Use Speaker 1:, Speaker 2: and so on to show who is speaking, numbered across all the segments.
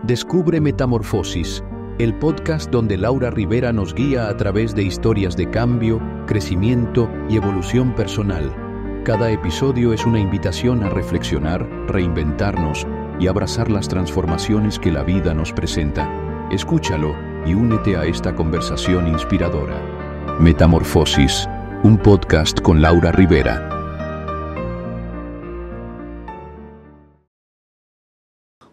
Speaker 1: Descubre Metamorfosis, el podcast donde Laura Rivera nos guía a través de historias de cambio, crecimiento y evolución personal. Cada episodio es una invitación a reflexionar, reinventarnos y abrazar las transformaciones que la vida nos presenta. Escúchalo y únete a esta conversación inspiradora. Metamorfosis, un podcast con Laura Rivera.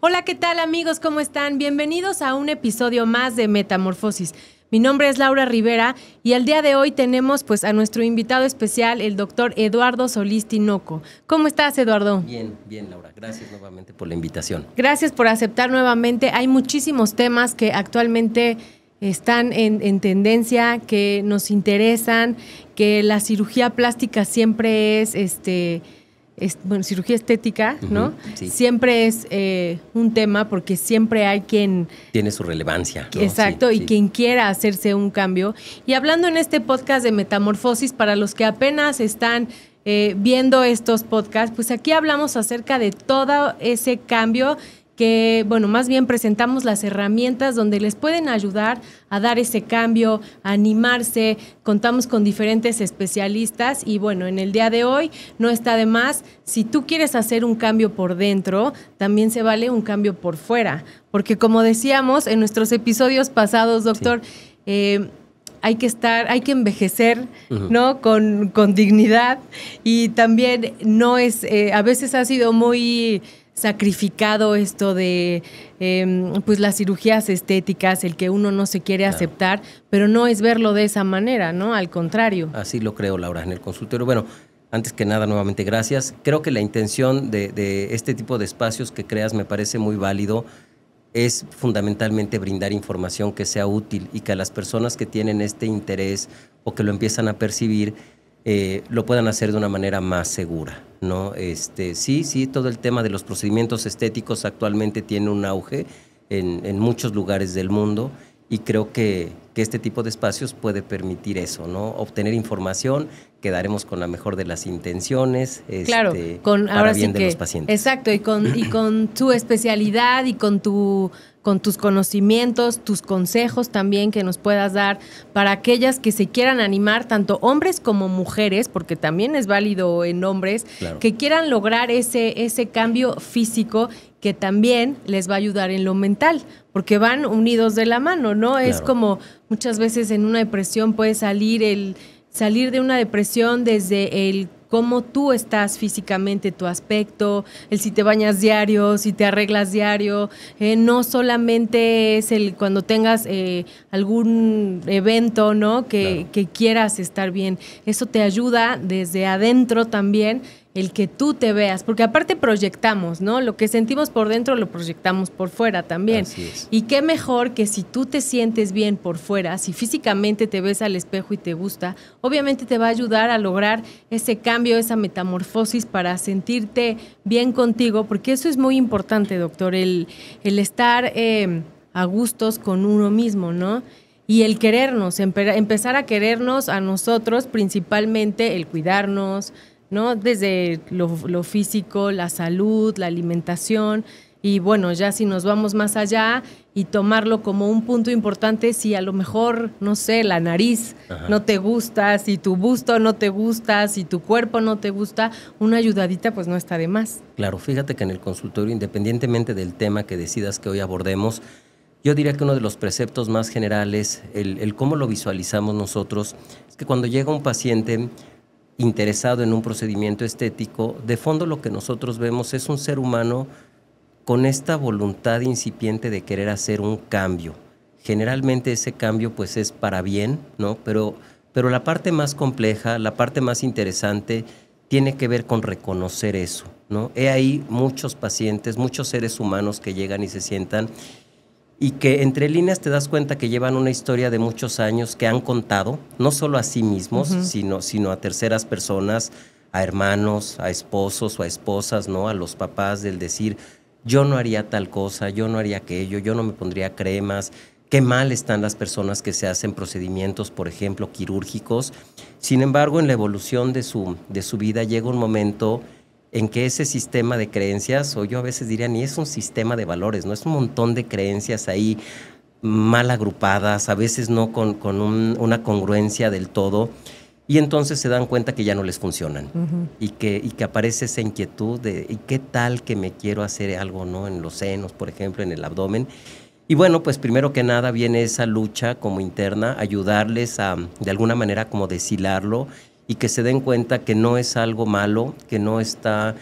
Speaker 2: Hola, ¿qué tal amigos? ¿Cómo están? Bienvenidos a un episodio más de Metamorfosis. Mi nombre es Laura Rivera y al día de hoy tenemos a nuestro invitado especial, el doctor Eduardo Solís Tinoco. ¿Cómo estás, Eduardo?
Speaker 3: Bien, Laura. Gracias nuevamente por la invitación.
Speaker 2: Gracias por aceptar nuevamente. Hay muchísimos temas que actualmente están en tendencia, que nos interesan, que la cirugía plástica siempre es cirugía estética, ¿no?
Speaker 3: Sí.
Speaker 2: Siempre es un tema porque siempre hay quien...
Speaker 3: Tiene su relevancia, ¿no?
Speaker 2: Exacto,
Speaker 3: Sí,
Speaker 2: y
Speaker 3: sí.
Speaker 2: quien quiera hacerse un cambio. Y hablando en este podcast de Metamorfosis, para los que apenas están viendo estos podcasts, pues aquí hablamos acerca de todo ese cambio que, más bien presentamos las herramientas donde les pueden ayudar a dar ese cambio, a animarse. Contamos con diferentes especialistas y en el día de hoy no está de más. Si tú quieres hacer un cambio por dentro, también se vale un cambio por fuera. Porque como decíamos en nuestros episodios pasados, doctor, hay que envejecer, ¿no? Con dignidad, y también no es, a veces ha sido muy sacrificado esto de las cirugías estéticas, el que uno no se quiere aceptar, pero no es verlo de esa manera, ¿no? Al contrario.
Speaker 3: Así lo creo, Laura, en el consultorio. Bueno, antes que nada, nuevamente, gracias. Creo que la intención de este tipo de espacios que creas me parece muy válido. Es fundamentalmente brindar información que sea útil y que a las personas que tienen este interés o que lo empiezan a percibir lo puedan hacer de una manera más segura, ¿no? Sí, todo el tema de los procedimientos estéticos actualmente tiene un auge en muchos lugares del mundo y creo que este tipo de espacios puede permitir eso, ¿no? Obtener información, quedaremos con la mejor de las intenciones,
Speaker 2: claro,
Speaker 3: para bien de los pacientes.
Speaker 2: Exacto, y con tu especialidad y con tus conocimientos, tus consejos también que nos puedas dar para aquellas que se quieran animar, tanto hombres como mujeres, porque también es válido en hombres, claro, que quieran lograr ese cambio físico que también les va a ayudar en lo mental, porque van unidos de la mano, ¿no? Claro. Es como muchas veces en una depresión puede salir de una depresión desde el cómo tú estás físicamente, tu aspecto, el si te bañas diario, si te arreglas diario. No solamente es el cuando tengas algún evento, ¿no? Que quieras estar bien. Eso te ayuda desde adentro también, el que tú te veas, porque aparte proyectamos, ¿no? Lo que sentimos por dentro lo proyectamos por fuera también.
Speaker 3: Así es.
Speaker 2: Y qué mejor que si tú te sientes bien por fuera, si físicamente te ves al espejo y te gusta, obviamente te va a ayudar a lograr ese cambio, esa metamorfosis para sentirte bien contigo, porque eso es muy importante, doctor, el estar a gustos con uno mismo, ¿no? Y el querernos, empezar a querernos a nosotros, principalmente el cuidarnos, ¿no? Desde lo físico, la salud, la alimentación, y ya si nos vamos más allá y tomarlo como un punto importante, si a lo mejor, no sé, la nariz no te gusta, si tu busto no te gusta, si tu cuerpo no te gusta, una ayudadita pues no está de más.
Speaker 3: Claro, fíjate que en el consultorio, independientemente del tema que decidas que hoy abordemos, yo diría que uno de los preceptos más generales, el cómo lo visualizamos nosotros, es que cuando llega un paciente interesado en un procedimiento estético, de fondo lo que nosotros vemos es un ser humano con esta voluntad incipiente de querer hacer un cambio. Generalmente ese cambio pues es para bien, ¿no? Pero la parte más compleja, la parte más interesante tiene que ver con reconocer eso, ¿no? He ahí muchos pacientes, muchos seres humanos que llegan y se sientan y que entre líneas te das cuenta que llevan una historia de muchos años que han contado, no solo a sí mismos, sino a terceras personas, a hermanos, a esposos o a esposas, ¿no? A los papás, del decir, yo no haría tal cosa, yo no haría aquello, yo no me pondría cremas, qué mal están las personas que se hacen procedimientos, por ejemplo, quirúrgicos. Sin embargo, en la evolución de su vida llega un momento en que ese sistema de creencias, o yo a veces diría, ni es un sistema de valores, no es un montón de creencias ahí mal agrupadas, a veces no con una congruencia del todo, y entonces se dan cuenta que ya no les funcionan, y que aparece esa inquietud de ¿y qué tal que me quiero hacer algo, no? En los senos, por ejemplo, en el abdomen. Y bueno, pues primero que nada viene esa lucha como interna, ayudarles a, de alguna manera, como deshilarlo, y que se den cuenta que no es algo malo, que no está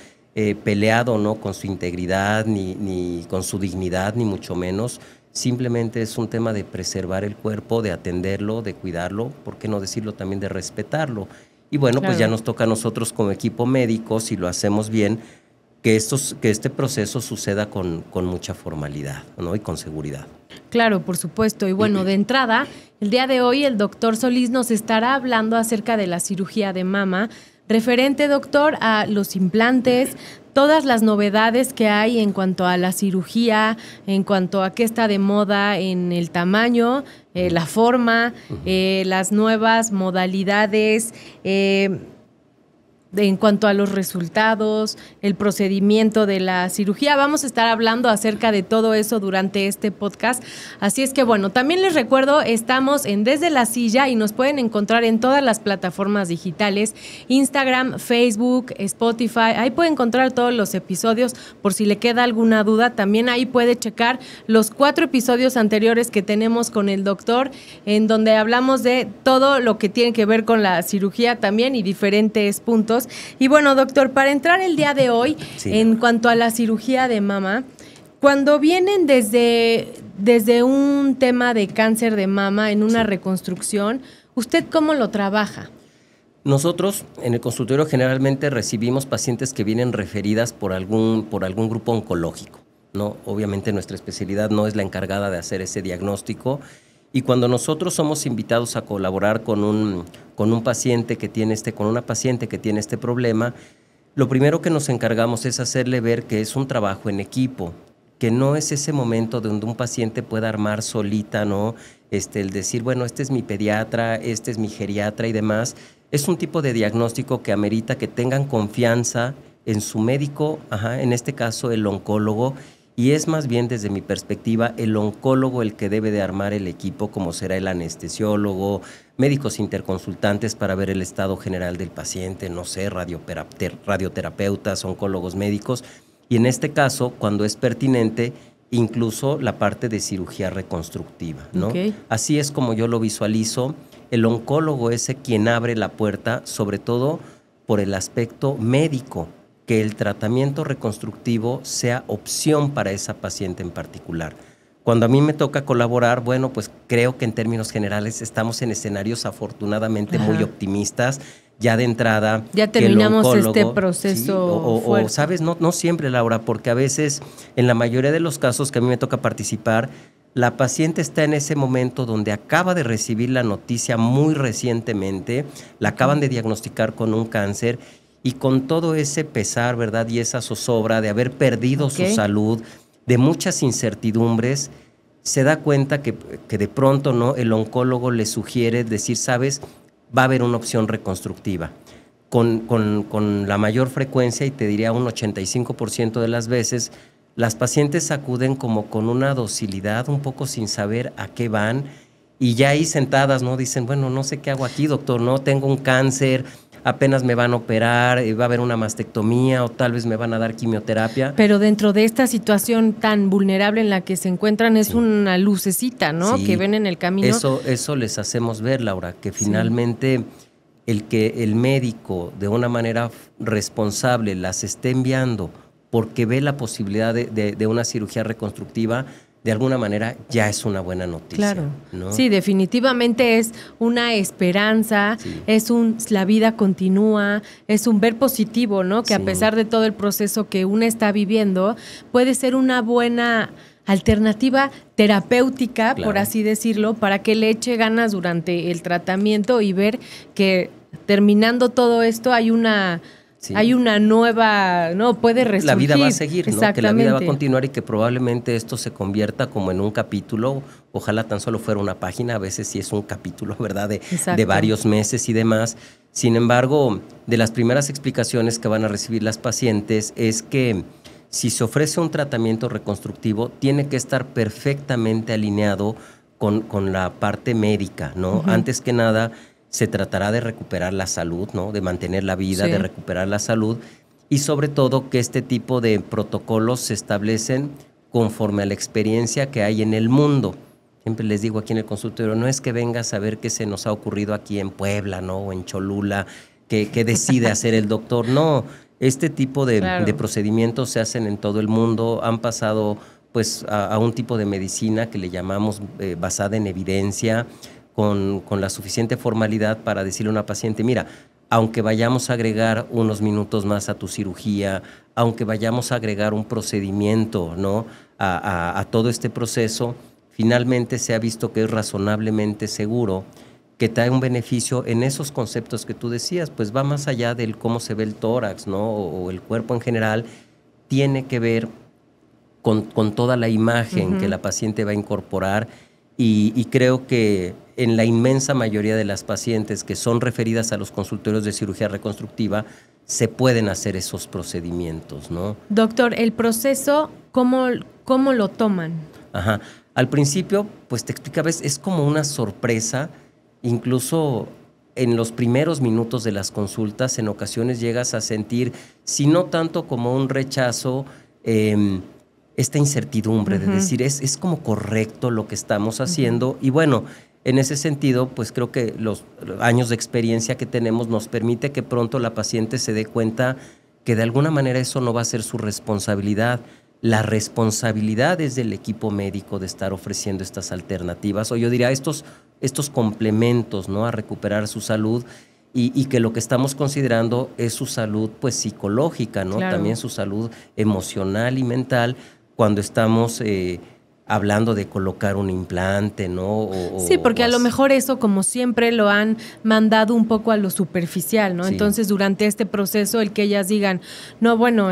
Speaker 3: peleado, ¿no? Con su integridad, ni con su dignidad, ni mucho menos. Simplemente es un tema de preservar el cuerpo, de atenderlo, de cuidarlo, ¿por qué no decirlo también de respetarlo? Y bueno,
Speaker 2: Claro.
Speaker 3: pues ya nos toca a nosotros como equipo médico, si lo hacemos bien, que este proceso suceda con mucha formalidad, ¿no? Y con seguridad.
Speaker 2: Claro, por supuesto. Y bueno, de entrada, el día de hoy el doctor Solís nos estará hablando acerca de la cirugía de mama, referente, doctor, a los implantes, todas las novedades que hay en cuanto a la cirugía, en cuanto a qué está de moda en el tamaño, la forma, las nuevas modalidades, en cuanto a los resultados, el procedimiento de la cirugía. Vamos a estar hablando acerca de todo eso durante este podcast. Así es que bueno, también les recuerdo, estamos en Desde la Silla y nos pueden encontrar en todas las plataformas digitales, Instagram, Facebook, Spotify. Ahí puede encontrar todos los episodios por si le queda alguna duda. También ahí puede checar los 4 episodios anteriores que tenemos con el doctor, en donde hablamos de todo lo que tiene que ver con la cirugía también y diferentes puntos. Y bueno, doctor, para entrar el día de hoy, en cuanto a la cirugía de mama, cuando vienen desde un tema de cáncer de mama en una reconstrucción, ¿usted cómo lo trabaja?
Speaker 3: Nosotros en el consultorio generalmente recibimos pacientes que vienen referidas por algún grupo oncológico, ¿no? Obviamente nuestra especialidad no es la encargada de hacer ese diagnóstico. Y cuando nosotros somos invitados a colaborar con un paciente que tiene con una paciente que tiene este problema, lo primero que nos encargamos es hacerle ver que es un trabajo en equipo, que no es ese momento donde un paciente pueda armar solita, ¿no? El decir, bueno, este es mi pediatra, este es mi geriatra y demás. Es un tipo de diagnóstico que amerita que tengan confianza en su médico, en este caso el oncólogo, y es más bien desde mi perspectiva el oncólogo el que debe de armar el equipo, como será el anestesiólogo, médicos interconsultantes para ver el estado general del paciente, no sé, radioterapeutas, oncólogos médicos, y en este caso, cuando es pertinente, incluso la parte de cirugía reconstructiva, ¿no?
Speaker 2: Okay.
Speaker 3: Así es como yo lo visualizo. El oncólogo es quien abre la puerta, sobre todo por el aspecto médico, que el tratamiento reconstructivo sea opción para esa paciente en particular. Cuando a mí me toca colaborar, bueno, pues creo que en términos generales estamos en escenarios afortunadamente muy optimistas. Ya de entrada,
Speaker 2: ya terminamos este
Speaker 3: proceso. Sí, o sabes, no siempre, Laura, porque a veces, en la mayoría de los casos que a mí me toca participar, la paciente está en ese momento donde acaba de recibir la noticia muy recientemente, la acaban de diagnosticar con un cáncer, y con todo ese pesar, ¿verdad? Y esa zozobra de haber perdido su salud, de muchas incertidumbres, se da cuenta que de pronto, ¿no? El oncólogo le sugiere decir, ¿sabes? Va a haber una opción reconstructiva. Con la mayor frecuencia, y te diría un 85% de las veces, las pacientes acuden como con una docilidad, un poco sin saber a qué van, y ya ahí sentadas, ¿no? Dicen, bueno, no sé qué hago aquí, doctor, no, tengo un cáncer, apenas me van a operar, va a haber una mastectomía o tal vez me van a dar quimioterapia.
Speaker 2: Pero dentro de esta situación tan vulnerable en la que se encuentran es una lucecita, ¿no?
Speaker 3: Sí,
Speaker 2: que ven en el camino.
Speaker 3: Eso les hacemos ver, Laura, que finalmente el que el médico de una manera responsable las esté enviando porque ve la posibilidad de una cirugía reconstructiva, de alguna manera ya es una buena noticia.
Speaker 2: Claro,
Speaker 3: ¿no?
Speaker 2: Sí, definitivamente es una esperanza, es la vida continúa, es un ver positivo, ¿no? Que a pesar de todo el proceso que uno está viviendo, puede ser una buena alternativa terapéutica, por así decirlo, para que le eche ganas durante el tratamiento y ver que terminando todo esto hay una
Speaker 3: Sí.
Speaker 2: Hay una nueva, no, puede resurgir.
Speaker 3: La vida va a seguir, ¿no?
Speaker 2: Exactamente.
Speaker 3: Que la vida va a continuar y que probablemente esto se convierta como en un capítulo, ojalá tan solo fuera una página, a veces sí es un capítulo, ¿verdad? De varios meses y demás. Sin embargo, de las primeras explicaciones que van a recibir las pacientes es que si se ofrece un tratamiento reconstructivo, tiene que estar perfectamente alineado con la parte médica, ¿no? Antes que nada, se tratará de recuperar la salud, ¿no? De mantener la vida, de recuperar la salud y sobre todo que este tipo de protocolos se establecen conforme a la experiencia que hay en el mundo. Siempre les digo aquí en el consultorio, no es que vengas a ver qué se nos ha ocurrido aquí en Puebla, ¿no? O en Cholula, que decide hacer el doctor. No, este tipo de procedimientos se hacen en todo el mundo, han pasado pues a un tipo de medicina que le llamamos basada en evidencia, con la suficiente formalidad para decirle a una paciente, mira, aunque vayamos a agregar unos minutos más a tu cirugía, aunque vayamos a agregar un procedimiento, ¿no? a todo este proceso, finalmente se ha visto que es razonablemente seguro, que trae un beneficio en esos conceptos que tú decías, pues va más allá del cómo se ve el tórax, ¿no? o el cuerpo en general, tiene que ver con toda la imagen que la paciente va a incorporar y creo que en la inmensa mayoría de las pacientes que son referidas a los consultorios de cirugía reconstructiva se pueden hacer esos procedimientos, ¿no?
Speaker 2: Doctor, el proceso, ¿cómo lo toman?
Speaker 3: Ajá. Al principio, pues te explicaba, es como una sorpresa, incluso en los primeros minutos de las consultas, en ocasiones llegas a sentir, si no tanto como un rechazo, esta incertidumbre de decir, es como correcto lo que estamos haciendo. Y bueno, en ese sentido, pues creo que los años de experiencia que tenemos nos permite que pronto la paciente se dé cuenta que de alguna manera eso no va a ser su responsabilidad. La responsabilidad es del equipo médico de estar ofreciendo estas alternativas, o yo diría estos complementos, ¿no? A recuperar su salud y que lo que estamos considerando es su salud pues psicológica, ¿no?
Speaker 2: Claro.
Speaker 3: También su salud emocional y mental cuando estamos hablando de colocar un implante, ¿no?
Speaker 2: Sí, porque a lo mejor eso, como siempre, lo han mandado un poco a lo superficial, ¿no?
Speaker 3: Sí.
Speaker 2: Entonces, durante este proceso, el que ellas digan, no, bueno,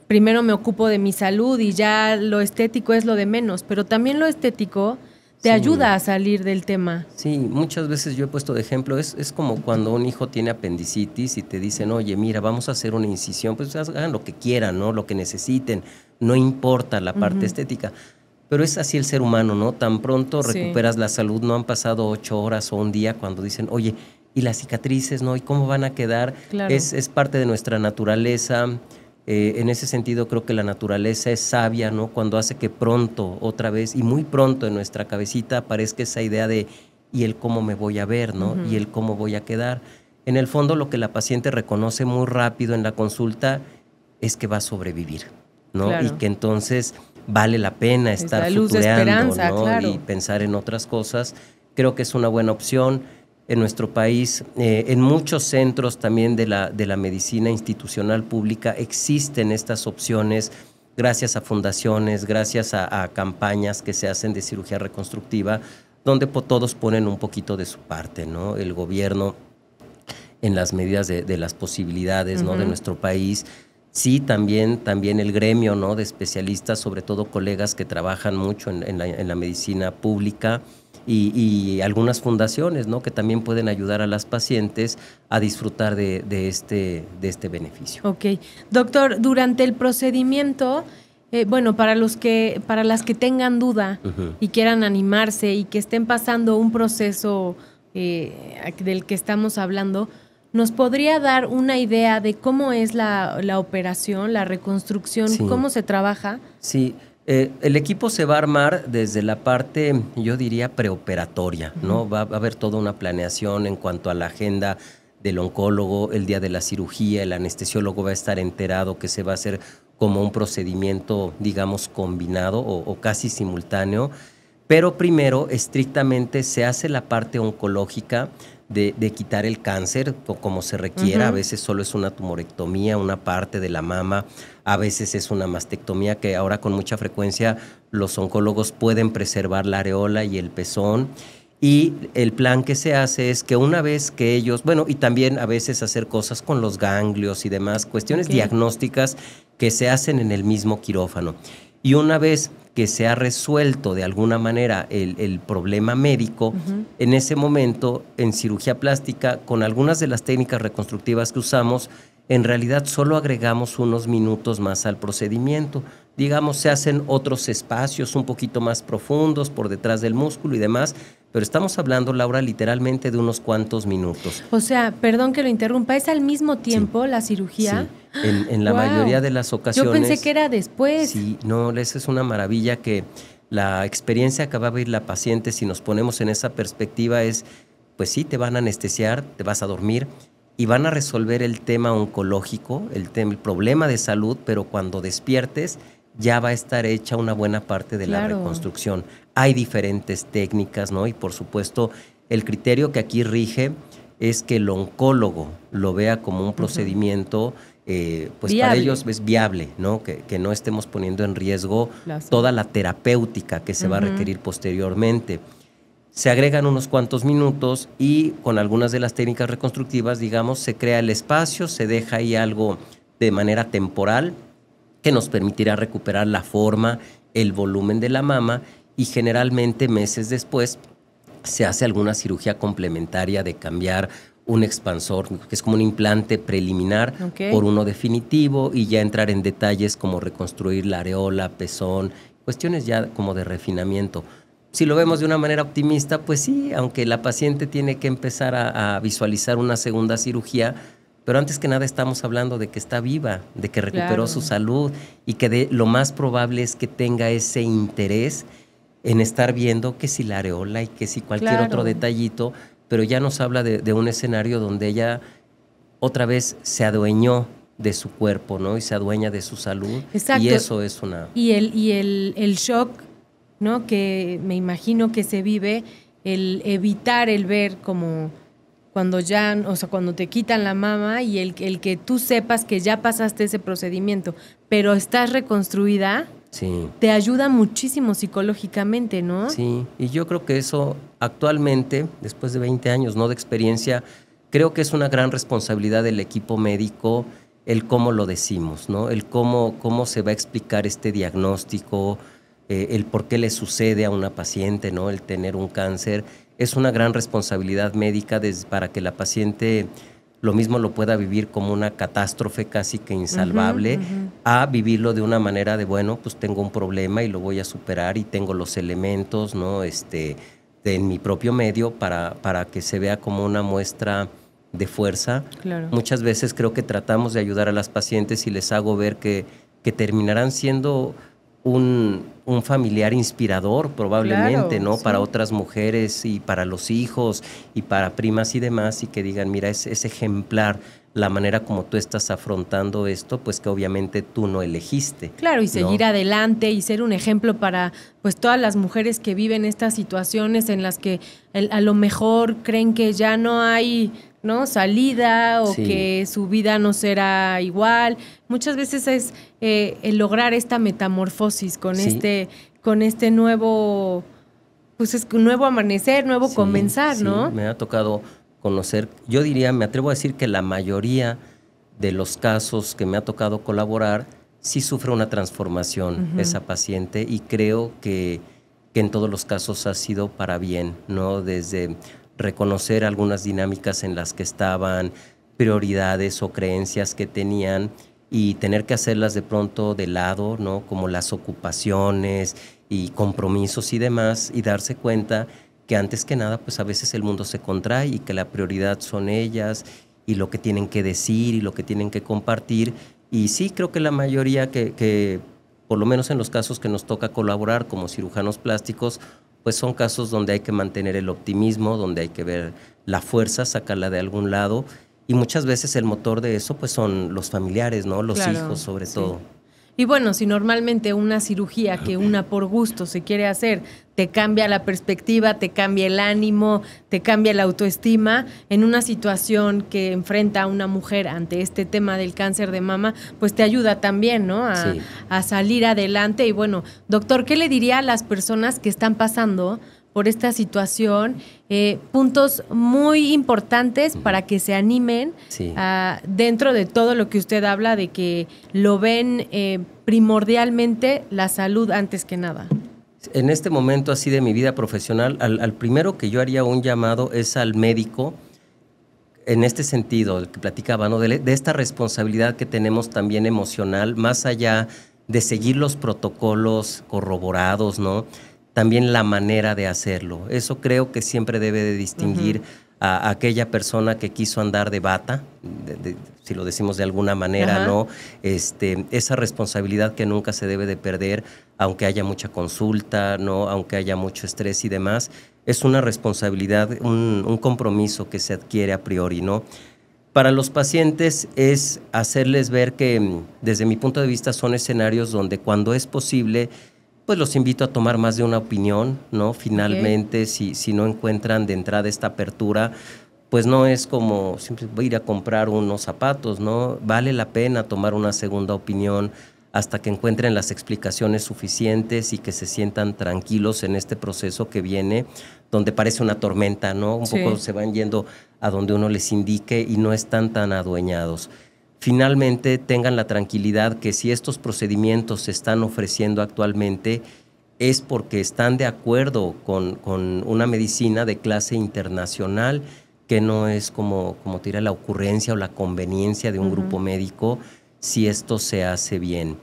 Speaker 2: primero me ocupo de mi salud y ya lo estético es lo de menos, pero también lo estético te ayuda a salir del tema.
Speaker 3: Sí, muchas veces yo he puesto de ejemplo, es como cuando un hijo tiene apendicitis y te dicen, oye, mira, vamos a hacer una incisión, pues hagan lo que quieran, ¿no? Lo que necesiten, no importa la parte estética. Pero es así el ser humano, ¿no? Tan pronto recuperas la salud, no han pasado 8 horas o un día cuando dicen, oye, ¿y las cicatrices, no? ¿Y cómo van a quedar?
Speaker 2: Claro.
Speaker 3: Es parte de nuestra naturaleza. En ese sentido creo que la naturaleza es sabia, ¿no? Cuando hace que pronto, otra vez, y muy pronto en nuestra cabecita aparezca esa idea de ¿y el cómo me voy a ver, no? ¿Y el cómo voy a quedar? En el fondo lo que la paciente reconoce muy rápido en la consulta es que va a sobrevivir, ¿no?
Speaker 2: Claro.
Speaker 3: Y que entonces vale la pena estar
Speaker 2: Esa luz de
Speaker 3: futureando,
Speaker 2: esperanza,
Speaker 3: ¿no?
Speaker 2: claro.
Speaker 3: Y pensar en otras cosas. Creo que es una buena opción. En nuestro país, en muchos centros también de la medicina institucional pública existen estas opciones gracias a fundaciones, gracias a campañas que se hacen de cirugía reconstructiva, donde todos ponen un poquito de su parte, ¿no? El gobierno, en las medidas de las posibilidades, ¿no? De nuestro país. Sí, también el gremio, ¿no? De especialistas, sobre todo colegas que trabajan mucho en la medicina pública, y algunas fundaciones, ¿no? Que también pueden ayudar a las pacientes a disfrutar de este beneficio.
Speaker 2: Ok. Doctor, durante el procedimiento, bueno, para las que tengan duda y quieran animarse y que estén pasando un proceso del que estamos hablando, ¿nos podría dar una idea de cómo es la operación, la reconstrucción, cómo se trabaja?
Speaker 3: Sí. El equipo se va a armar desde la parte, yo diría, preoperatoria, ¿no? Va a haber toda una planeación en cuanto a la agenda del oncólogo, el día de la cirugía, el anestesiólogo va a estar enterado que se va a hacer como un procedimiento, digamos, combinado o casi simultáneo, pero primero, estrictamente, se hace la parte oncológica de quitar el cáncer como se requiera. A veces solo es una tumorectomía, una parte de la mama, a veces es una mastectomía, que ahora con mucha frecuencia los oncólogos pueden preservar la areola y el pezón. Y el plan que se hace es que una vez que ellos, bueno, y también a veces hacer cosas con los ganglios y demás, cuestiones diagnósticas que se hacen en el mismo quirófano. Y una vez que se ha resuelto de alguna manera el problema médico, en ese momento, en cirugía plástica, con algunas de las técnicas reconstructivas que usamos, en realidad solo agregamos unos minutos más al procedimiento. Digamos, se hacen otros espacios un poquito más profundos por detrás del músculo y demás, pero estamos hablando, Laura, literalmente de unos cuantos minutos.
Speaker 2: O sea, perdón que lo interrumpa, ¿es al mismo tiempo la cirugía?
Speaker 3: Sí, en la mayoría de las ocasiones.
Speaker 2: Yo pensé que era después.
Speaker 3: Sí, no, esa es una maravilla que la experiencia que va a vivir la paciente, si nos ponemos en esa perspectiva, es, pues sí, te van a anestesiar, te vas a dormir y van a resolver el tema oncológico, el problema de salud, pero cuando despiertes ya va a estar hecha una buena parte de la reconstrucción. Hay diferentes técnicas, ¿no? Y por supuesto, el criterio que aquí rige es que el oncólogo lo vea como un procedimiento, pues viable. Para ellos es viable, ¿no? Que no estemos poniendo en riesgo toda la terapéutica que se va a requerir posteriormente. Se agregan unos cuantos minutos y con algunas de las técnicas reconstructivas, digamos, se crea el espacio, se deja ahí algo de manera temporal que nos permitirá recuperar la forma, el volumen de la mama y generalmente meses después se hace alguna cirugía complementaria de cambiar un expansor, que es como un implante preliminar, por uno definitivo y ya entrar en detalles como reconstruir la areola, pezón, cuestiones ya como de refinamiento. Si lo vemos de una manera optimista, pues sí, aunque la paciente tiene que empezar a visualizar una segunda cirugía, pero antes que nada estamos hablando de que está viva, de que recuperó su salud y que lo más probable es que tenga ese interés en estar viendo que si la areola y que si cualquier otro detallito, pero ya nos habla de un escenario donde ella otra vez se adueñó de su cuerpo, ¿no? Y se adueña de su salud.
Speaker 2: Exacto.
Speaker 3: Y eso es una...
Speaker 2: Y el shock, ¿no? Que me imagino que se vive, el evitar el ver como cuando ya, o sea, cuando te quitan la mama y el que tú sepas que ya pasaste ese procedimiento, pero estás reconstruida, te ayuda muchísimo psicológicamente, ¿no?
Speaker 3: Sí, y yo creo que eso actualmente, después de 20 años, ¿no?, de experiencia, creo que es una gran responsabilidad del equipo médico el cómo lo decimos, ¿no? El cómo se va a explicar este diagnóstico, el por qué le sucede a una paciente, ¿no?, el tener un cáncer. Es una gran responsabilidad médica para que la paciente lo mismo lo pueda vivir como una catástrofe casi que insalvable, a vivirlo de una manera de, bueno, pues tengo un problema y lo voy a superar y tengo los elementos, ¿no?, en mi propio medio para que se vea como una muestra de fuerza. Claro. Muchas veces creo que tratamos de ayudar a las pacientes y les hago ver que terminarán siendo un familiar inspirador probablemente, ¿no? Sí. Para otras mujeres y para los hijos y para primas y demás, y que digan, mira, es ejemplar la manera como tú estás afrontando esto, pues que obviamente tú no elegiste.
Speaker 2: Claro, y seguir adelante y ser un ejemplo para pues todas las mujeres que viven estas situaciones en las que a lo mejor creen que ya no hay, ¿no?, salida o que su vida no será igual. Muchas veces es el lograr esta metamorfosis con este nuevo, pues es un nuevo amanecer, nuevo comenzar, ¿no?
Speaker 3: Me ha tocado conocer, yo diría, me atrevo a decir que la mayoría de los casos que me ha tocado colaborar sí sufre una transformación esa paciente, y creo que en todos los casos ha sido para bien, ¿no? Desde reconocer algunas dinámicas en las que estaban, prioridades o creencias que tenían y tener que hacerlas de pronto de lado, ¿no? Como las ocupaciones y compromisos y demás, y darse cuenta que antes que nada, pues a veces el mundo se contrae y que la prioridad son ellas y lo que tienen que decir y lo que tienen que compartir. Y sí, creo que la mayoría que por lo menos en los casos que nos toca colaborar como cirujanos plásticos, pues son casos donde hay que mantener el optimismo, donde hay que ver la fuerza, sacarla de algún lado. Y muchas veces el motor de eso pues son los familiares, ¿no? Los hijos sobre todo.
Speaker 2: Y bueno, si normalmente una cirugía que una por gusto se quiere hacer te cambia la perspectiva, te cambia el ánimo, te cambia la autoestima, en una situación que enfrenta a una mujer ante este tema del cáncer de mama, pues te ayuda también, ¿no? A salir adelante. Y bueno, doctor, ¿qué le diría a las personas que están pasando por esta situación, puntos muy importantes para que se animen dentro de todo lo que usted habla, de que lo ven primordialmente la salud antes que nada.
Speaker 3: En este momento así de mi vida profesional, al primero que yo haría un llamado es al médico, en este sentido, el que platicaba, ¿no? De esta responsabilidad que tenemos también emocional, más allá de seguir los protocolos corroborados, ¿no? También la manera de hacerlo. Eso creo que siempre debe de distinguir a aquella persona que quiso andar de bata, si lo decimos de alguna manera, ¿no? Esa responsabilidad que nunca se debe de perder, aunque haya mucha consulta, ¿no? Aunque haya mucho estrés y demás, es una responsabilidad, un compromiso que se adquiere a priori, ¿no? Para los pacientes es hacerles ver que, desde mi punto de vista, son escenarios donde cuando es posible, pues los invito a tomar más de una opinión, ¿no? Finalmente, si no encuentran de entrada esta apertura, pues no es como siempre voy a ir a comprar unos zapatos, ¿no? Vale la pena tomar una segunda opinión hasta que encuentren las explicaciones suficientes y que se sientan tranquilos en este proceso que viene, donde parece una tormenta, ¿no? Un poco se van yendo a donde uno les indique y no están tan adueñados. Finalmente, tengan la tranquilidad que si estos procedimientos se están ofreciendo actualmente es porque están de acuerdo con una medicina de clase internacional, que no es como te dirá, la ocurrencia o la conveniencia de un grupo médico, si esto se hace bien.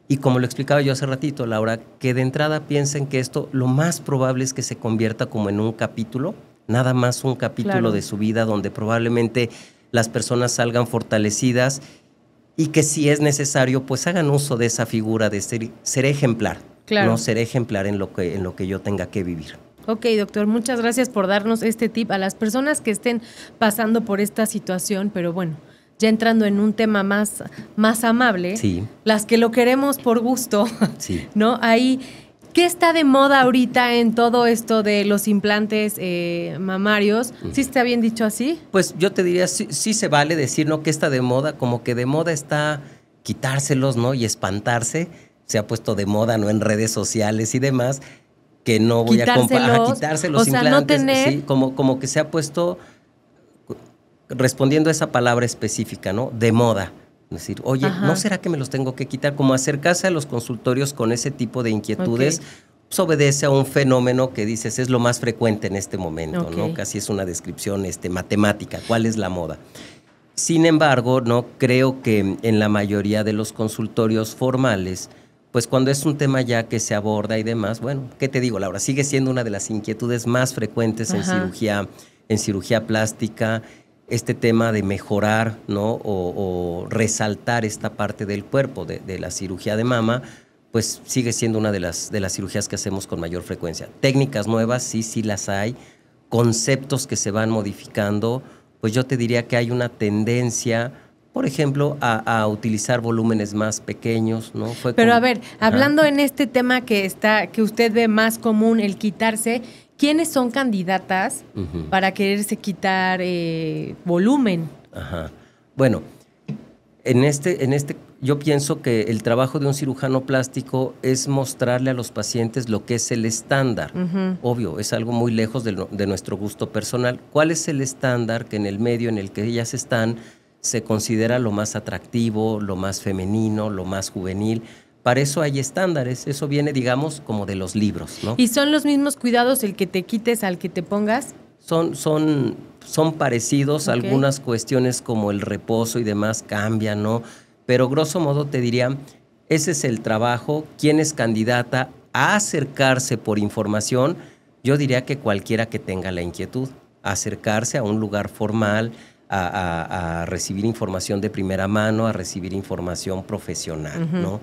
Speaker 3: Y como lo explicaba yo hace ratito, Laura, que de entrada piensen que esto lo más probable es que se convierta como en un capítulo, nada más un capítulo de su vida donde probablemente las personas salgan fortalecidas y que si es necesario, pues hagan uso de esa figura de ser ejemplar, ¿no? Ser ejemplar en lo que yo tenga que vivir.
Speaker 2: Ok, doctor, muchas gracias por darnos este tip a las personas que estén pasando por esta situación, pero bueno, ya entrando en un tema más amable, las que lo queremos por gusto, ¿no? Ahí, ¿qué está de moda ahorita en todo esto de los implantes mamarios? ¿Sí está bien dicho así?
Speaker 3: Pues yo te diría, sí se vale decir, ¿no? Que está de moda, como que de moda está quitárselos, ¿no? Y espantarse, se ha puesto de moda, ¿no? En redes sociales y demás, que no voy a quitarse los implantes,
Speaker 2: no tener...
Speaker 3: sí, como que se ha puesto, respondiendo a esa palabra específica, ¿no? De moda. Es decir, oye, ¿no será que me los tengo que quitar? Como acercarse a los consultorios con ese tipo de inquietudes, pues obedece a un fenómeno que dices es lo más frecuente en este momento, ¿no? Casi es una descripción matemática, ¿cuál es la moda? Sin embargo, no creo que en la mayoría de los consultorios formales, pues cuando es un tema ya que se aborda y demás, bueno, ¿qué te digo, Laura? Sigue siendo una de las inquietudes más frecuentes en cirugía plástica, este tema de mejorar, ¿no? O resaltar esta parte del cuerpo de la cirugía de mama, pues sigue siendo una de las cirugías que hacemos con mayor frecuencia. Técnicas nuevas, sí las hay, conceptos que se van modificando, pues yo te diría que hay una tendencia, por ejemplo, a utilizar volúmenes más pequeños, ¿no?
Speaker 2: Pero a ver, hablando en este tema que usted ve más común, el quitarse, ¿quiénes son candidatas para quererse quitar volumen?
Speaker 3: Bueno, en este yo pienso que el trabajo de un cirujano plástico es mostrarle a los pacientes lo que es el estándar. Obvio, es algo muy lejos de nuestro gusto personal. ¿Cuál es el estándar que en el medio en el que ellas están se considera lo más atractivo, lo más femenino, lo más juvenil? Para eso hay estándares, eso viene, digamos, como de los libros, ¿no?
Speaker 2: ¿Y son los mismos cuidados el que te quites al que te pongas?
Speaker 3: Son parecidos, algunas cuestiones como el reposo y demás cambian, ¿no? Pero grosso modo te diría, ese es el trabajo. ¿Quién es candidata a acercarse por información? Yo diría que cualquiera que tenga la inquietud, acercarse a un lugar formal, a recibir información de primera mano, a recibir información profesional, ¿no?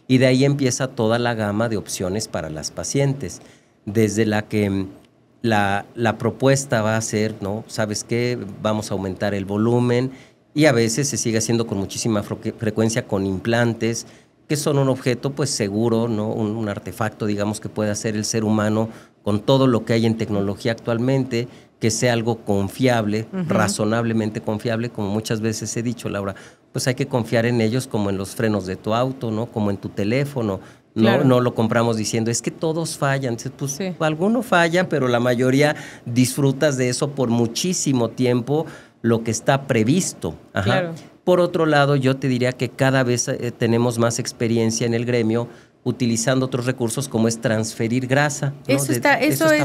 Speaker 3: Y de ahí empieza toda la gama de opciones para las pacientes, desde la que la propuesta va a ser, ¿no? ¿Sabes qué? Vamos a aumentar el volumen, y a veces se sigue haciendo con muchísima frecuencia con implantes, que son un objeto pues seguro, ¿no? Un artefacto, digamos, que puede hacer el ser humano con todo lo que hay en tecnología actualmente, que sea algo confiable, razonablemente confiable, como muchas veces he dicho, Laura, pues hay que confiar en ellos como en los frenos de tu auto, ¿no? Como en tu teléfono. ¿no?
Speaker 2: Claro.
Speaker 3: No lo compramos diciendo, es que todos fallan. Entonces, pues
Speaker 2: Sí.
Speaker 3: alguno falla, pero la mayoría disfrutas de eso por muchísimo tiempo, lo que está previsto. Ajá.
Speaker 2: Claro.
Speaker 3: Por otro lado, yo te diría que cada vez tenemos más experiencia en el gremio utilizando otros recursos como es transferir grasa, ¿no?
Speaker 2: Eso es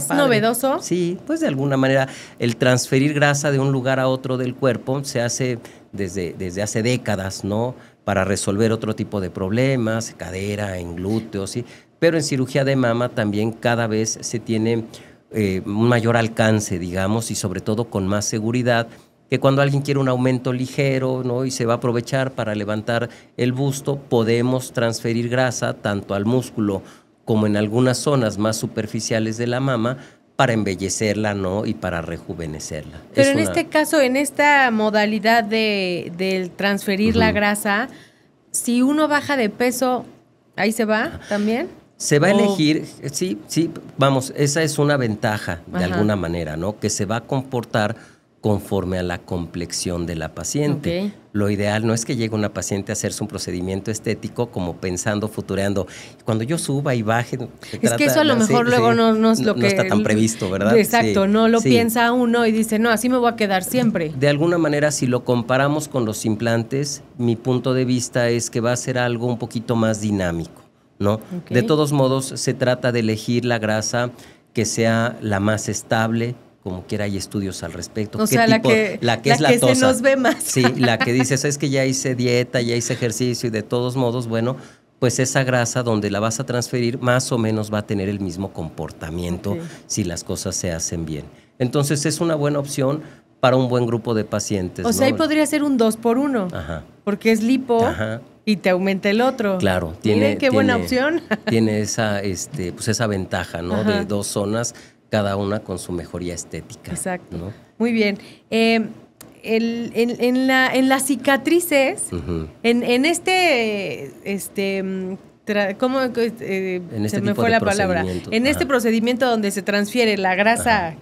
Speaker 3: padre.
Speaker 2: novedoso.
Speaker 3: Sí, pues de alguna manera el transferir grasa de un lugar a otro del cuerpo se hace desde hace décadas, ¿no? Para resolver otro tipo de problemas, cadera, en glúteos, ¿sí? Pero en cirugía de mama también cada vez se tiene un mayor alcance, digamos, y sobre todo con más seguridad, que cuando alguien quiere un aumento ligero, ¿no? Y se va a aprovechar para levantar el busto, podemos transferir grasa tanto al músculo como en algunas zonas más superficiales de la mama para embellecerla, ¿no? Y para rejuvenecerla.
Speaker 2: Pero en este caso, en esta modalidad del transferir la grasa, si uno baja de peso, ¿ahí se va también?
Speaker 3: Se va a elegir, sí, vamos, esa es una ventaja de
Speaker 2: Ajá.
Speaker 3: alguna manera, ¿no? Que se va a comportar conforme a la complexión de la paciente.
Speaker 2: Ok.
Speaker 3: Lo ideal no es que llegue una paciente a hacerse un procedimiento estético como pensando, futureando, cuando yo suba y baje.
Speaker 2: Es que eso a lo mejor luego no es lo que...
Speaker 3: No está tan previsto, ¿verdad?
Speaker 2: Exacto,
Speaker 3: Sí,
Speaker 2: no lo
Speaker 3: sí.
Speaker 2: piensa uno y dice, no, así me voy a quedar siempre.
Speaker 3: De alguna manera, si lo comparamos con los implantes, mi punto de vista es que va a ser algo un poquito más dinámico, ¿no?
Speaker 2: Ok.
Speaker 3: De todos modos, se trata de elegir la grasa que sea la más estable. Como quiera hay estudios al respecto.
Speaker 2: O sea, la que se nos ve más.
Speaker 3: Sí, la que dices, es que ya hice dieta, ya hice ejercicio y de todos modos, bueno, pues esa grasa donde la vas a transferir más o menos va a tener el mismo comportamiento si las cosas se hacen bien. Entonces es una buena opción para un buen grupo de pacientes.
Speaker 2: O sea, ahí podría ser un 2x1,
Speaker 3: Ajá.
Speaker 2: porque es lipo
Speaker 3: Ajá.
Speaker 2: y te aumenta el otro.
Speaker 3: Claro,
Speaker 2: Miren qué buena opción.
Speaker 3: Tiene esa, pues esa ventaja, ¿no?
Speaker 2: Ajá.
Speaker 3: De dos zonas, cada una con su mejoría estética.
Speaker 2: Exacto.
Speaker 3: ¿no?
Speaker 2: Muy bien. En las cicatrices, en ¿cómo?
Speaker 3: En este
Speaker 2: se me
Speaker 3: tipo
Speaker 2: fue
Speaker 3: de
Speaker 2: la palabra.
Speaker 3: procedimientos.
Speaker 2: En este
Speaker 3: Ajá.
Speaker 2: procedimiento donde se transfiere la grasa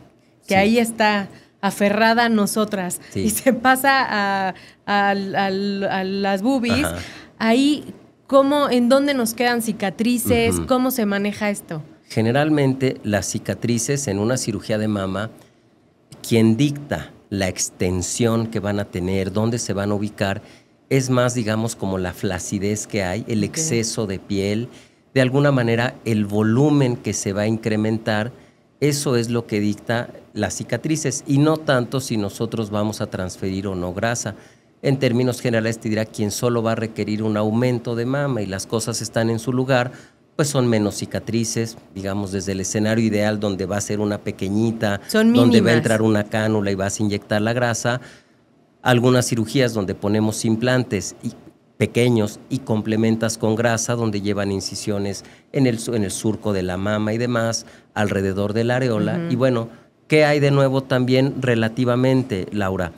Speaker 2: que
Speaker 3: Sí.
Speaker 2: ahí está aferrada a nosotras
Speaker 3: Sí.
Speaker 2: y se pasa a las boobies,
Speaker 3: Ajá.
Speaker 2: ahí, ¿en dónde nos quedan cicatrices?
Speaker 3: Ujú.
Speaker 2: ¿Cómo se maneja esto?
Speaker 3: Generalmente las cicatrices en una cirugía de mama, quien dicta la extensión que van a tener, dónde se van a ubicar, es más, digamos, como la flacidez que hay, el exceso de piel, de alguna manera el volumen que se va a incrementar, eso es lo que dicta las cicatrices y no tanto si nosotros vamos a transferir o no grasa. En términos generales te dirá quien solo va a requerir un aumento de mama y las cosas están en su lugar, pues son menos cicatrices, digamos, desde el escenario ideal donde va a ser una pequeñita,
Speaker 2: Son
Speaker 3: donde va a
Speaker 2: mínimas.
Speaker 3: entrar una cánula y vas a inyectar la grasa. Algunas cirugías donde ponemos implantes pequeños y complementas con grasa, donde llevan incisiones en el surco de la mama y demás, alrededor de la areola. Y bueno, ¿qué hay de nuevo también relativamente, Laura?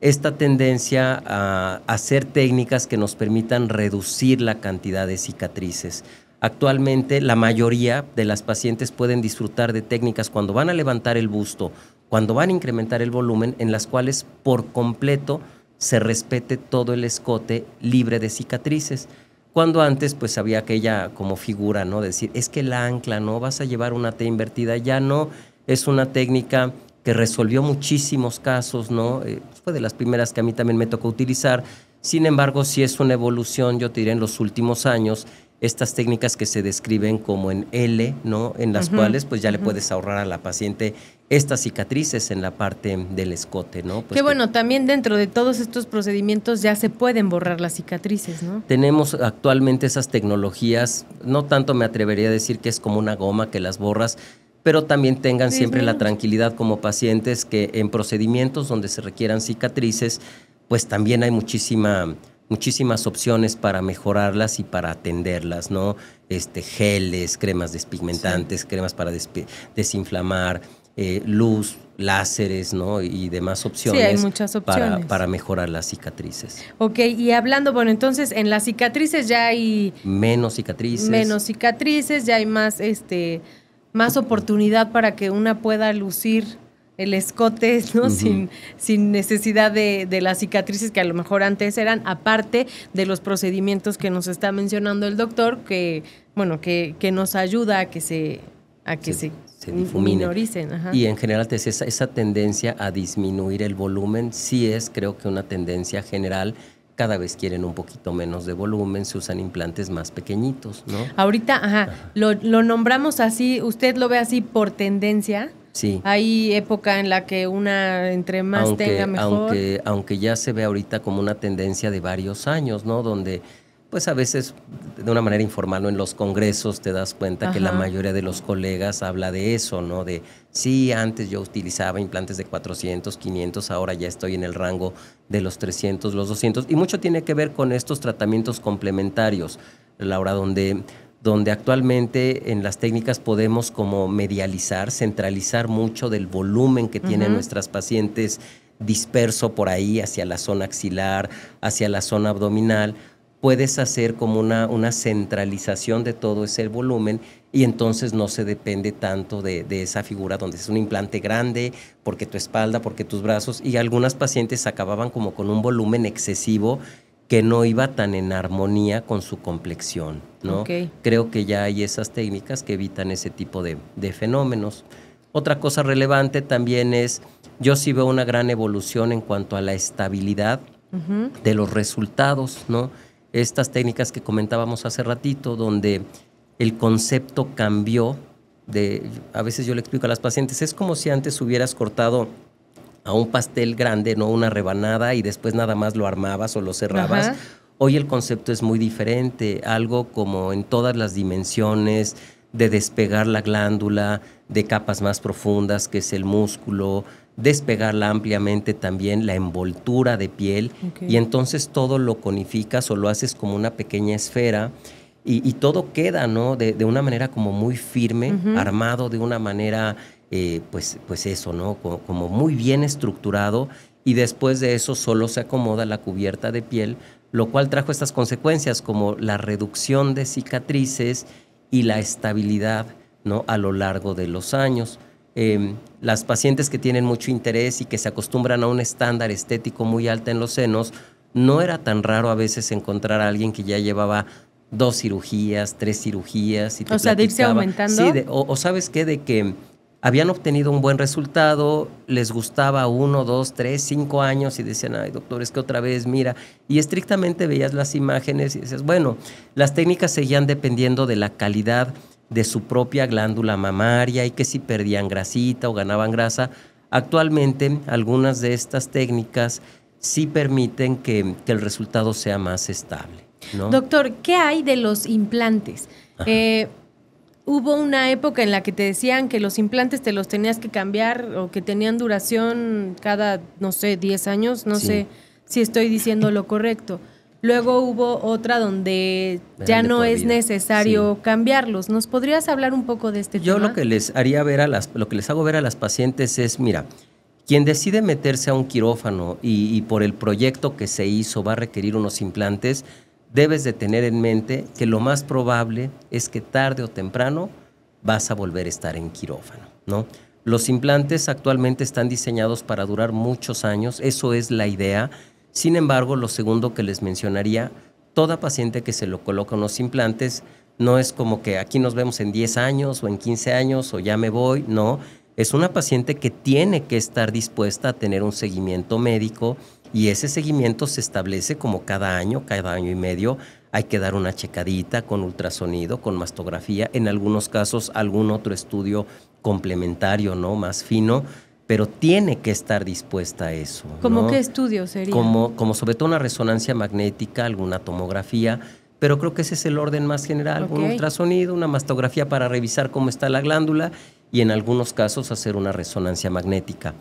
Speaker 3: Esta tendencia a hacer técnicas que nos permitan reducir la cantidad de cicatrices. Actualmente la mayoría de las pacientes pueden disfrutar de técnicas cuando van a levantar el busto, cuando van a incrementar el volumen, en las cuales por completo se respete todo el escote libre de cicatrices. Cuando antes pues había aquella como figura, ¿no? Decir, es que la ancla, ¿no? Vas a llevar una T invertida, ya no, es una técnica que resolvió muchísimos casos, ¿no? Fue de las primeras que a mí también me tocó utilizar. Sin embargo, sí es una evolución, yo te diré, en los últimos años, estas técnicas que se describen como en L, ¿no? En las cuales pues ya le puedes ahorrar a la paciente estas cicatrices en la parte del escote, ¿no? Pues
Speaker 2: Qué bueno, también dentro de todos estos procedimientos ya se pueden borrar las cicatrices, ¿no?
Speaker 3: Tenemos actualmente esas tecnologías, no tanto me atrevería a decir que es como una goma que las borras, pero también tengan siempre la tranquilidad como pacientes que en procedimientos donde se requieran cicatrices, pues también hay muchísimas opciones para mejorarlas y para atenderlas, ¿no? Geles, cremas despigmentantes, cremas para desinflamar, luz, láseres, ¿no? Y demás opciones.
Speaker 2: Sí, hay muchas opciones.
Speaker 3: Para mejorar las cicatrices.
Speaker 2: Ok, y hablando, bueno, entonces en las cicatrices ya hay...
Speaker 3: Menos cicatrices.
Speaker 2: Ya hay más oportunidad para que una pueda lucir el escote, ¿no? Sin necesidad de las cicatrices que a lo mejor antes eran, aparte de los procedimientos que nos está mencionando el doctor, que bueno, que nos ayuda a que se
Speaker 3: difumine.
Speaker 2: minoricen. Ajá.
Speaker 3: Y en general esa tendencia a disminuir el volumen sí es, creo que una tendencia general. Cada vez quieren un poquito menos de volumen, se usan implantes más pequeñitos, ¿no?
Speaker 2: Ahorita, lo nombramos así, ¿usted lo ve así por tendencia?
Speaker 3: Sí.
Speaker 2: Hay época en la que una entre más tenga mejor.
Speaker 3: Aunque ya se ve ahorita como una tendencia de varios años, ¿no? Donde pues a veces de una manera informal, ¿no? En los congresos te das cuenta que la mayoría de los colegas habla de eso, ¿no? De sí, antes yo utilizaba implantes de 400, 500, ahora ya estoy en el rango de los 300, los 200. Y mucho tiene que ver con estos tratamientos complementarios, Laura, donde actualmente en las técnicas podemos como medializar, centralizar mucho del volumen que tienen nuestras pacientes disperso por ahí hacia la zona axilar, hacia la zona abdominal. Puedes hacer como una centralización de todo ese volumen y entonces no se depende tanto de esa figura donde es un implante grande, porque tu espalda, porque tus brazos, y algunas pacientes acababan como con un volumen excesivo que no iba tan en armonía con su complexión, ¿no?
Speaker 2: Okay.
Speaker 3: Creo que ya hay esas técnicas que evitan ese tipo de fenómenos. Otra cosa relevante también es, yo sí veo una gran evolución en cuanto a la estabilidad de los resultados, ¿no? Estas técnicas que comentábamos hace ratito, donde el concepto cambió, a veces yo le explico a las pacientes, es como si antes hubieras cortado a un pastel grande, no una rebanada, y después nada más lo armabas o lo cerrabas. Hoy el concepto es muy diferente, algo como en todas las dimensiones, de despegar la glándula de capas más profundas, que es el músculo, despegarla ampliamente también la envoltura de piel, y entonces todo lo conificas o lo haces como una pequeña esfera y todo queda, ¿no? De una manera como muy firme, armado de una manera, pues eso, ¿no? Como muy bien estructurado, y después de eso solo se acomoda la cubierta de piel, lo cual trajo estas consecuencias como la reducción de cicatrices y la estabilidad, ¿no? A lo largo de los años. Las pacientes que tienen mucho interés y que se acostumbran a un estándar estético muy alto en los senos, no era tan raro a veces encontrar a alguien que ya llevaba 2 cirugías, 3 cirugías. Y te
Speaker 2: de irse aumentando.
Speaker 3: Sí, o ¿sabes qué? De que habían obtenido un buen resultado, les gustaba 1, 2, 3, 5 años y decían, ay doctor, es que otra vez, mira. Y estrictamente veías las imágenes y decías, bueno, las técnicas seguían dependiendo de la calidad de su propia glándula mamaria y que si perdían grasita o ganaban grasa. Actualmente algunas de estas técnicas sí permiten que el resultado sea más estable, ¿no?
Speaker 2: Doctor, ¿qué hay de los implantes? Hubo una época en la que te decían que los implantes te los tenías que cambiar o que tenían duración cada, no sé, 10 años, no sé si estoy diciendo lo correcto. Luego hubo otra donde ya no es necesario cambiarlos. ¿Nos podrías hablar un poco de este tema?
Speaker 3: Yo lo que les hago ver a las pacientes es, mira, quien decide meterse a un quirófano y por el proyecto que se hizo va a requerir unos implantes, debes de tener en mente que lo más probable es que tarde o temprano vas a volver a estar en quirófano, ¿no? Los implantes actualmente están diseñados para durar muchos años, eso es la idea. Sin embargo, lo segundo que les mencionaría, toda paciente que se lo coloca unos implantes, no es como que aquí nos vemos en 10 años o en 15 años o ya me voy, no. Es una paciente que tiene que estar dispuesta a tener un seguimiento médico y ese seguimiento se establece como cada año y medio. Hay que dar una checadita con ultrasonido, con mastografía, en algunos casos algún otro estudio complementario, ¿no? Más fino, pero tiene que estar dispuesta a eso, ¿no?
Speaker 2: ¿Cómo qué estudio sería?
Speaker 3: Como sobre todo una resonancia magnética, alguna tomografía, pero creo que ese es el orden más general, un ultrasonido, una mastografía para revisar cómo está la glándula y en algunos casos hacer una resonancia magnética.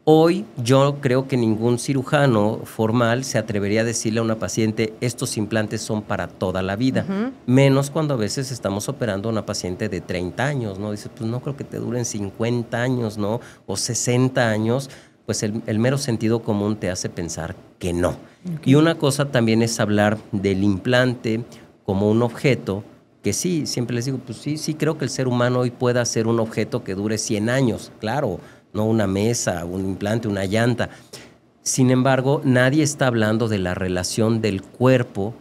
Speaker 3: Hoy yo creo que ningún cirujano formal se atrevería a decirle a una paciente estos implantes son para toda la vida, menos cuando a veces estamos operando a una paciente de 30 años, ¿no? Dice, pues no creo que te duren 50 años, ¿no? O 60 años, pues el mero sentido común te hace pensar que no. Y una cosa también es hablar del implante como un objeto, que sí, siempre les digo, pues sí creo que el ser humano hoy pueda ser un objeto que dure 100 años, claro, no una mesa, un implante, una llanta. Sin embargo, nadie está hablando de la relación del cuerpo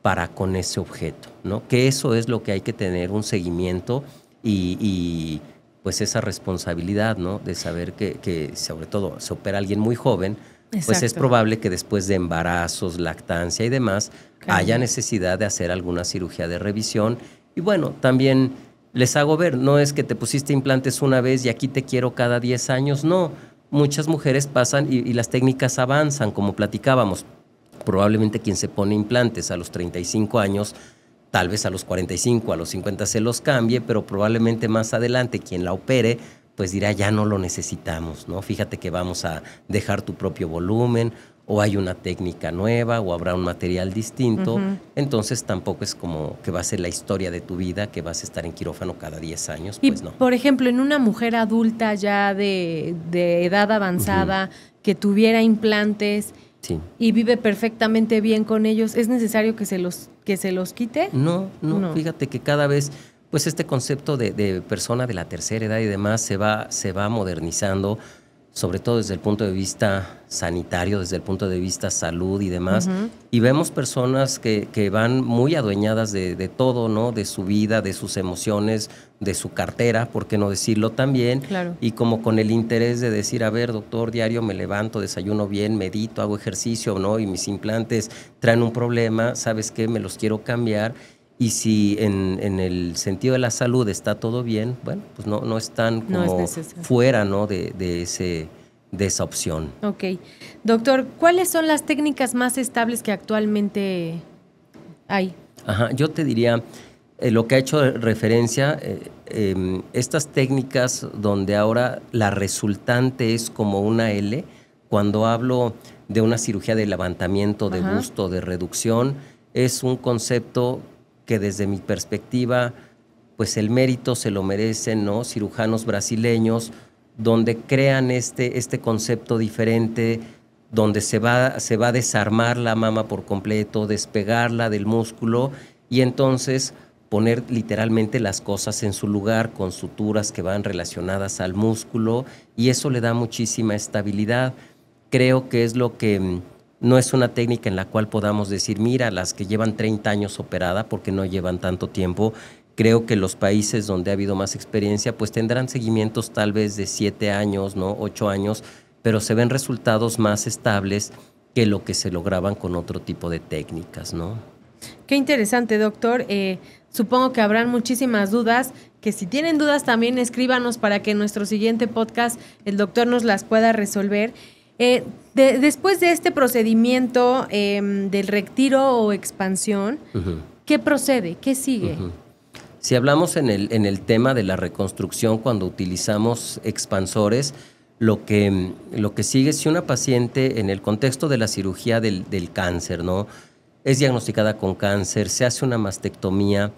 Speaker 3: para con ese objeto, ¿no? Que eso es lo que hay que tener un seguimiento y pues esa responsabilidad, ¿no? De saber que sobre todo se opera alguien muy joven, pues es
Speaker 2: Exacto.
Speaker 3: probable que después de embarazos, lactancia y demás, haya necesidad de hacer alguna cirugía de revisión. Y bueno, también les hago ver, no es que te pusiste implantes una vez y aquí te quiero cada 10 años, no. Muchas mujeres pasan y las técnicas avanzan, como platicábamos. Probablemente quien se pone implantes a los 35 años, tal vez a los 45, a los 50 se los cambie, pero probablemente más adelante quien la opere, pues dirá, ya no lo necesitamos, ¿no? Fíjate que vamos a dejar tu propio volumen, o hay una técnica nueva, o habrá un material distinto. Entonces tampoco es como que va a ser la historia de tu vida, que vas a estar en quirófano cada 10 años, pues no.
Speaker 2: Por ejemplo, en una mujer adulta ya de edad avanzada, que tuviera implantes,
Speaker 3: sí,
Speaker 2: y vive perfectamente bien con ellos, ¿es necesario que se los quite?
Speaker 3: No, fíjate que cada vez, pues este concepto de persona de la tercera edad y demás se va modernizando, sobre todo desde el punto de vista sanitario, desde el punto de vista salud y demás, y vemos personas que van muy adueñadas de todo, ¿no? De su vida, de sus emociones, de su cartera, ¿por qué no decirlo también?
Speaker 2: Claro.
Speaker 3: Y como con el interés de decir, a ver, doctor, diario me levanto, desayuno bien, medito, hago ejercicio, ¿no? Y mis implantes traen un problema, ¿sabes qué? Me los quiero cambiar. Y si en el sentido de la salud está todo bien, bueno, pues no están como fuera, ¿no? de esa opción.
Speaker 2: Ok. Doctor, ¿cuáles son las técnicas más estables que actualmente hay?
Speaker 3: Ajá, yo te diría, lo que ha hecho referencia, estas técnicas donde ahora la resultante es como una L, cuando hablo de una cirugía de levantamiento de busto, de reducción, es un concepto que desde mi perspectiva, pues el mérito se lo merecen, ¿no? Cirujanos brasileños, donde crean este concepto diferente, donde se va a desarmar la mama por completo, despegarla del músculo y entonces poner literalmente las cosas en su lugar con suturas que van relacionadas al músculo y eso le da muchísima estabilidad. Creo que es lo que no es una técnica en la cual podamos decir, mira, las que llevan 30 años operada, porque no llevan tanto tiempo. Creo que los países donde ha habido más experiencia, pues tendrán seguimientos tal vez de 7 años, ¿no? 8 años, pero se ven resultados más estables que lo que se lograban con otro tipo de técnicas, ¿no?
Speaker 2: Qué interesante, doctor. Supongo que habrán muchísimas dudas, que si tienen dudas también escríbanos para que en nuestro siguiente podcast el doctor nos las pueda resolver. Después de este procedimiento del retiro o expansión, ¿qué procede? ¿Qué sigue?
Speaker 3: Si hablamos en el tema de la reconstrucción, cuando utilizamos expansores, lo que sigue, si una paciente en el contexto de la cirugía del cáncer, ¿no? Es diagnosticada con cáncer, se hace una mastectomía,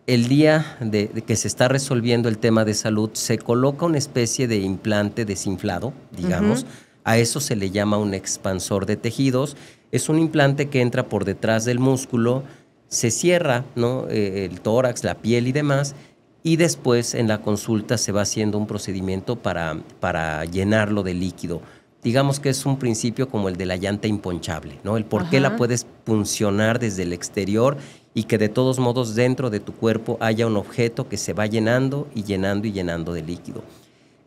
Speaker 3: el día de que se está resolviendo el tema de salud, se coloca una especie de implante desinflado, digamos. A eso se le llama un expansor de tejidos. Es un implante que entra por detrás del músculo, se cierra, ¿no? El tórax, la piel y demás, y después en la consulta se va haciendo un procedimiento para llenarlo de líquido. Digamos que es un principio como el de la llanta imponchable, ¿no? El por qué la puedes puncionar desde el exterior y que de todos modos dentro de tu cuerpo haya un objeto que se va llenando y llenando y llenando de líquido.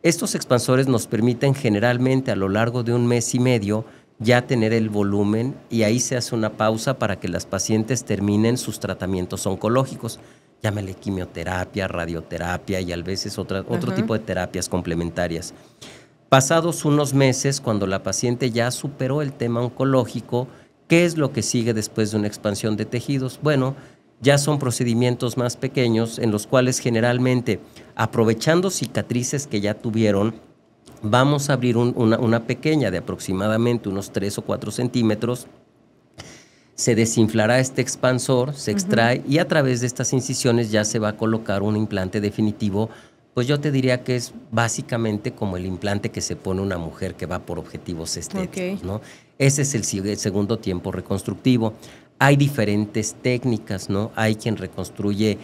Speaker 3: Estos expansores nos permiten generalmente a lo largo de 1 mes y medio ya tener el volumen y ahí se hace una pausa para que las pacientes terminen sus tratamientos oncológicos. Llámale quimioterapia, radioterapia y a veces otro tipo de terapias complementarias. Pasados unos meses, cuando la paciente ya superó el tema oncológico, ¿qué es lo que sigue después de una expansión de tejidos? Bueno, ya son procedimientos más pequeños en los cuales generalmente, aprovechando cicatrices que ya tuvieron, vamos a abrir una pequeña de aproximadamente unos 3 o 4 centímetros, se desinflará este expansor, se extrae y a través de estas incisiones ya se va a colocar un implante definitivo. Pues yo te diría que es básicamente como el implante que se pone una mujer que va por objetivos estéticos, ¿no? Ese es el segundo tiempo reconstructivo. Hay diferentes técnicas, ¿no? Hay quien reconstruye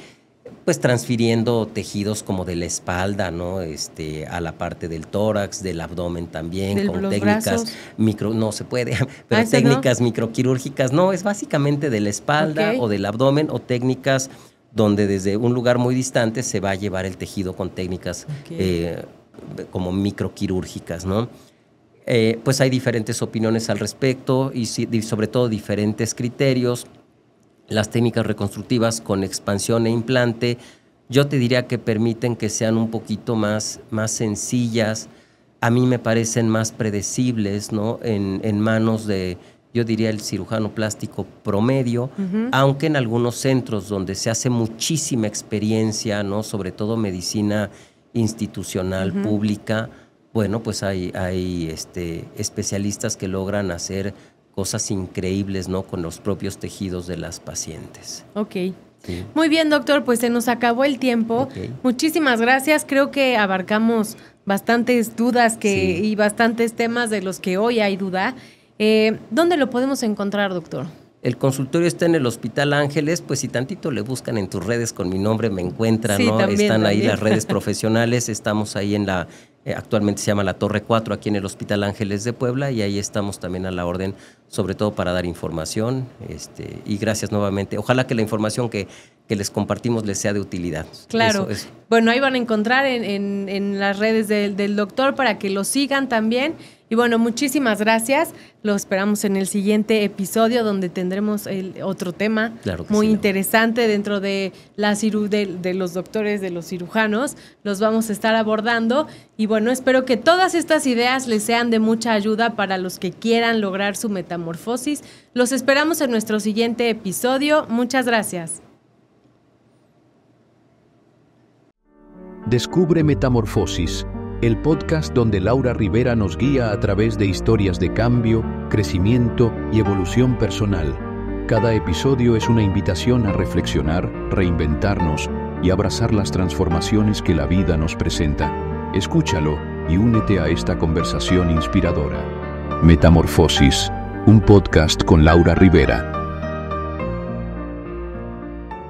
Speaker 3: pues transfiriendo tejidos como de la espalda, ¿no? A la parte del tórax, del abdomen también, con técnicas no se puede, pero técnicas microquirúrgicas, no, es básicamente de la espalda o del abdomen, o técnicas donde desde un lugar muy distante se va a llevar el tejido con técnicas como microquirúrgicas, ¿no? Pues hay diferentes opiniones al respecto y sobre todo diferentes criterios. Las técnicas reconstructivas con expansión e implante, yo te diría que permiten que sean un poquito más sencillas. A mí me parecen más predecibles, ¿no? En manos de, yo diría, el cirujano plástico promedio, aunque en algunos centros donde se hace muchísima experiencia, ¿no? Sobre todo medicina institucional, pública, bueno, pues hay especialistas que logran hacer cosas increíbles, ¿no? Con los propios tejidos de las pacientes.
Speaker 2: Ok. Sí. Muy bien, doctor, pues se nos acabó el tiempo. Muchísimas gracias. Creo que abarcamos bastantes dudas y bastantes temas de los que hoy hay duda. ¿Dónde lo podemos encontrar, doctor? El consultorio está en el Hospital Ángeles, pues si tantito le buscan en tus redes con mi nombre me encuentran, ¿no? Están ahí las redes profesionales, estamos ahí en actualmente se llama la Torre 4, aquí en el Hospital Ángeles de Puebla, y ahí estamos también a la orden, sobre todo para dar información, y gracias nuevamente. Ojalá que la información que les compartimos les sea de utilidad. Claro. Eso. Bueno, ahí van a encontrar en las redes del doctor para que lo sigan también. Y bueno, muchísimas gracias. Lo esperamos en el siguiente episodio donde tendremos otro tema muy interesante dentro de de los doctores, de los cirujanos. Los vamos a estar abordando. Y bueno, espero que todas estas ideas les sean de mucha ayuda para los que quieran lograr su metamorfosis. Los esperamos en nuestro siguiente episodio. Muchas gracias.
Speaker 1: Descubre Metamorfosis, el podcast donde Laura Rivera nos guía a través de historias de cambio, crecimiento y evolución personal. Cada episodio es una invitación a reflexionar, reinventarnos y abrazar las transformaciones que la vida nos presenta. Escúchalo y únete a esta conversación inspiradora. Metamorfosis, un podcast con Laura Rivera.